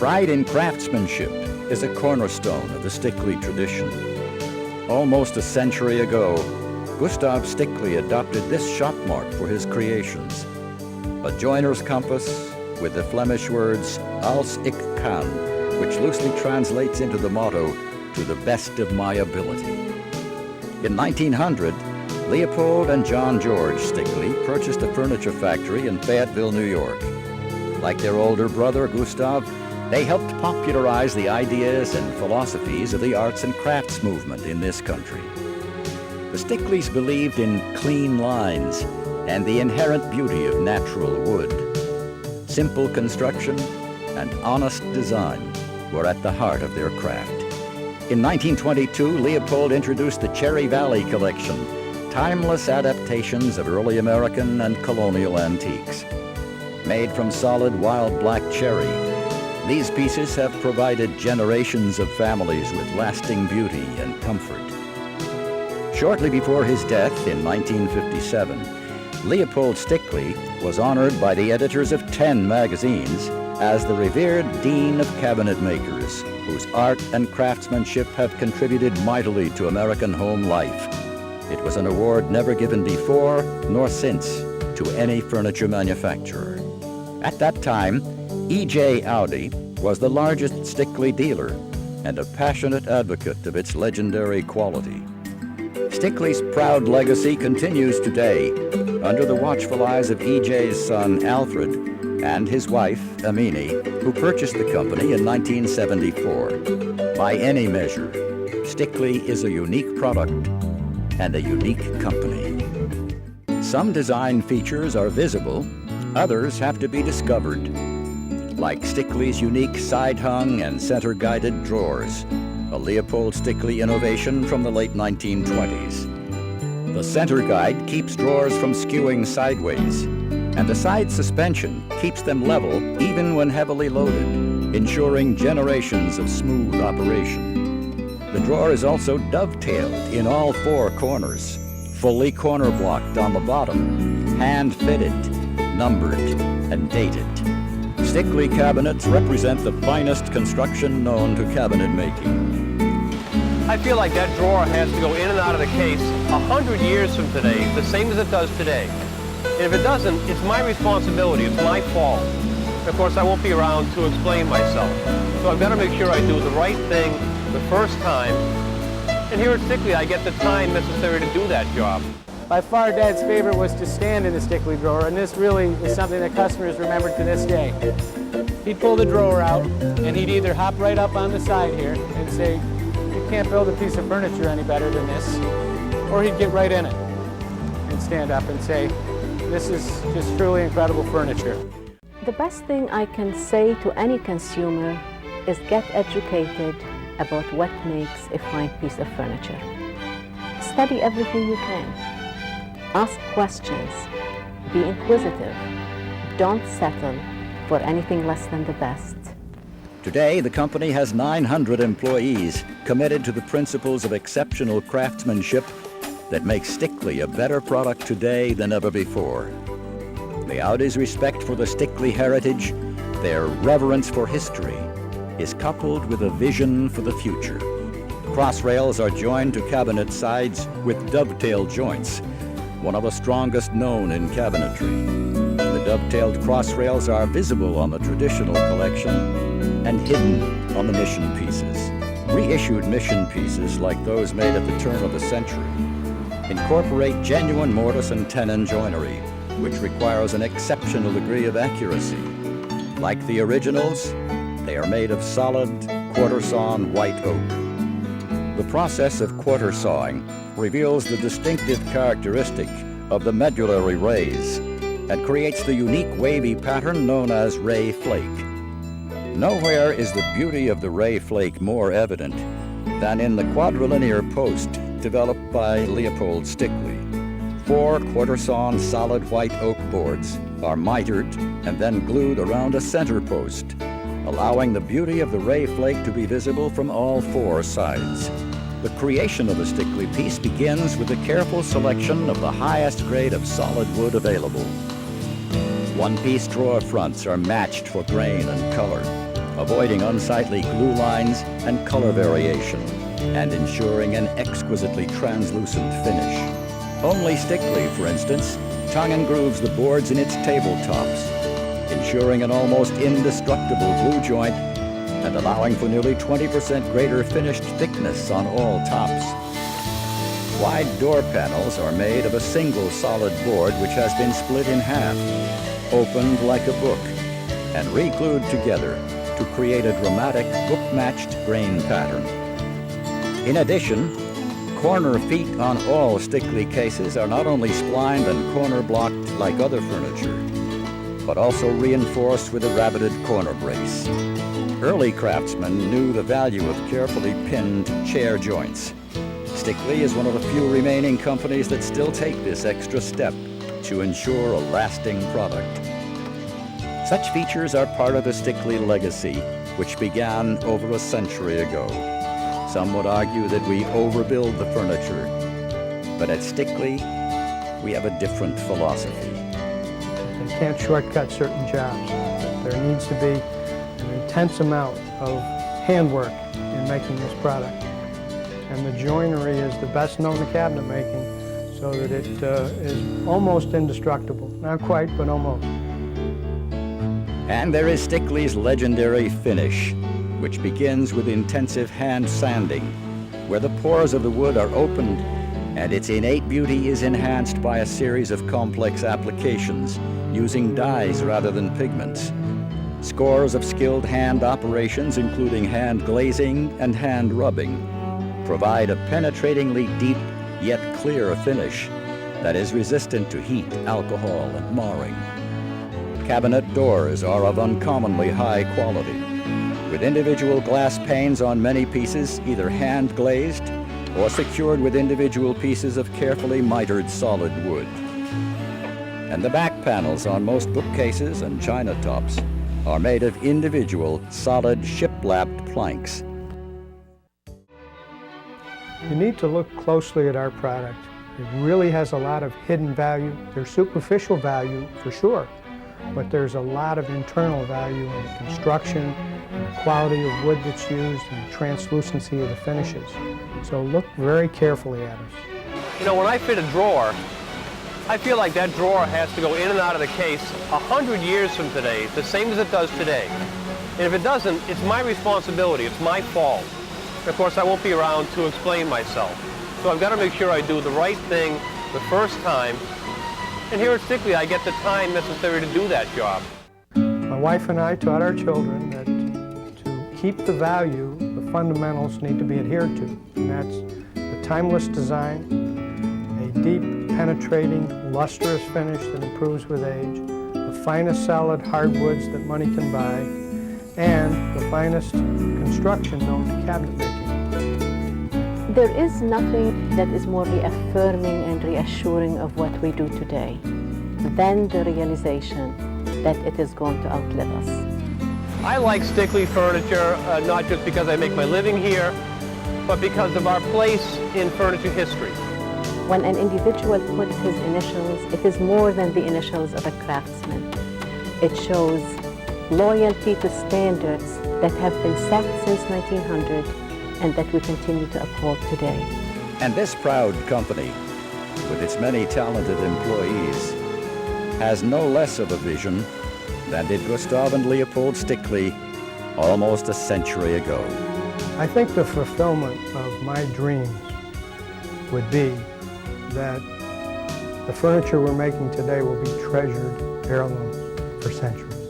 Pride in craftsmanship is a cornerstone of the Stickley tradition. Almost a century ago, Gustav Stickley adopted this shop mark for his creations. A joiner's compass with the Flemish words "Als ik kan," which loosely translates into the motto, "To the best of my ability." In 1900, Leopold and John George Stickley purchased a furniture factory in Fayetteville, New York. Like their older brother, Gustav, they helped popularize the ideas and philosophies of the arts and crafts movement in this country. The Stickleys believed in clean lines and the inherent beauty of natural wood. Simple construction and honest design were at the heart of their craft. In 1922, Leopold introduced the Cherry Valley Collection, timeless adaptations of early American and colonial antiques. Made from solid wild black cherry, these pieces have provided generations of families with lasting beauty and comfort. Shortly before his death in 1957, Leopold Stickley was honored by the editors of 10 magazines as the revered Dean of Cabinet Makers, whose art and craftsmanship have contributed mightily to American home life. It was an award never given before nor since to any furniture manufacturer. At that time, E.J. Audi was the largest Stickley dealer and a passionate advocate of its legendary quality. Stickley's proud legacy continues today under the watchful eyes of E.J.'s son, Alfred, and his wife, Amini, who purchased the company in 1974. By any measure, Stickley is a unique product and a unique company. Some design features are visible, others have to be discovered, like Stickley's unique side-hung and center-guided drawers, a Leopold Stickley innovation from the late 1920s. The center guide keeps drawers from skewing sideways, and the side suspension keeps them level even when heavily loaded, ensuring generations of smooth operation. The drawer is also dovetailed in all 4 corners, fully corner blocked on the bottom, hand-fitted, numbered, and dated. Stickley cabinets represent the finest construction known to cabinet making. I feel like that drawer has to go in and out of the case 100 years from today, the same as it does today. And if it doesn't, it's my responsibility, it's my fault. And of course, I won't be around to explain myself. So I've got to make sure I do the right thing the first time. And here at Stickley, I get the time necessary to do that job. By far, Dad's favorite was to stand in the Stickley drawer, and this really is something that customers remember to this day. He'd pull the drawer out, and he'd either hop right up on the side here and say, "You can't build a piece of furniture any better than this," or he'd get right in it and stand up and say, "This is just truly incredible furniture." The best thing I can say to any consumer is get educated about what makes a fine piece of furniture. Study everything you can. Ask questions. Be inquisitive. Don't settle for anything less than the best. Today, the company has 900 employees committed to the principles of exceptional craftsmanship that make Stickley a better product today than ever before. The Audis' respect for the Stickley heritage, their reverence for history, is coupled with a vision for the future. Cross rails are joined to cabinet sides with dovetail joints, one of the strongest known in cabinetry. The dovetailed cross rails are visible on the traditional collection and hidden on the mission pieces. Reissued mission pieces, like those made at the turn of the century, incorporate genuine mortise and tenon joinery, which requires an exceptional degree of accuracy. Like the originals, they are made of solid, quarter-sawn white oak. The process of quarter sawing reveals the distinctive characteristic of the medullary rays and creates the unique wavy pattern known as ray flake. Nowhere is the beauty of the ray flake more evident than in the quadrilinear post developed by Leopold Stickley. 4 quarter-sawn solid white oak boards are mitered and then glued around a center post, allowing the beauty of the ray flake to be visible from all 4 sides. The creation of the Stickley piece begins with a careful selection of the highest grade of solid wood available. One-piece drawer fronts are matched for grain and color. avoiding unsightly glue lines and color variation, and ensuring an exquisitely translucent finish. Only Stickley, for instance, tongue and grooves the boards in its tabletops, ensuring an almost indestructible glue joint and allowing for nearly 20% greater finished thickness on all tops. Wide door panels are made of a single solid board which has been split in half, opened like a book, and re-glued together to create a dramatic book-matched grain pattern. In addition, corner feet on all Stickley cases are not only splined and corner-blocked like other furniture, but also reinforced with a rabbeted corner brace. Early craftsmen knew the value of carefully pinned chair joints. Stickley is one of the few remaining companies that still take this extra step to ensure a lasting product. Such features are part of the Stickley legacy, which began over a century ago. Some would argue that we overbuild the furniture, but at Stickley, we have a different philosophy. You can't shortcut certain jobs. There needs to be an intense amount of handwork in making this product. And the joinery is the best known to cabinet making, so that it is almost indestructible. Not quite, but almost. And there is Stickley's legendary finish, which begins with intensive hand sanding, where the pores of the wood are opened and its innate beauty is enhanced by a series of complex applications using dyes rather than pigments. Scores of skilled hand operations, including hand glazing and hand rubbing, provide a penetratingly deep yet clear finish that is resistant to heat, alcohol, and marring. Cabinet doors are of uncommonly high quality, with individual glass panes on many pieces either hand glazed or secured with individual pieces of carefully mitered solid wood. And the back panels on most bookcases and china tops are made of individual solid shiplapped planks. You need to look closely at our product. It really has a lot of hidden value. There's superficial value for sure, but there's a lot of internal value in the construction, and the quality of wood that's used, and the translucency of the finishes. So look very carefully at us. You know, when I fit a drawer, I feel like that drawer has to go in and out of the case 100 years from today, the same as it does today. And if it doesn't, it's my responsibility, it's my fault. Of course, I won't be around to explain myself. So I've got to make sure I do the right thing the first time. And here at Stickley, I get the time necessary to do that job. My wife and I taught our children that to keep the value, the fundamentals need to be adhered to. And that's the timeless design, a deep, penetrating, lustrous finish that improves with age, the finest solid hardwoods that money can buy, and the finest construction known to cabinet making. There is nothing that is more reaffirming and reassuring of what we do today than the realization that it is going to outlive us. I like Stickley furniture, not just because I make my living here, but because of our place in furniture history. When an individual puts his initials, it is more than the initials of a craftsman. It shows loyalty to standards that have been set since 1900 and that we continue to uphold today. And this proud company, with its many talented employees, has no less of a vision than did Gustav and Leopold Stickley almost a century ago. I think the fulfillment of my dreams would be that the furniture we're making today will be treasured heirlooms for centuries.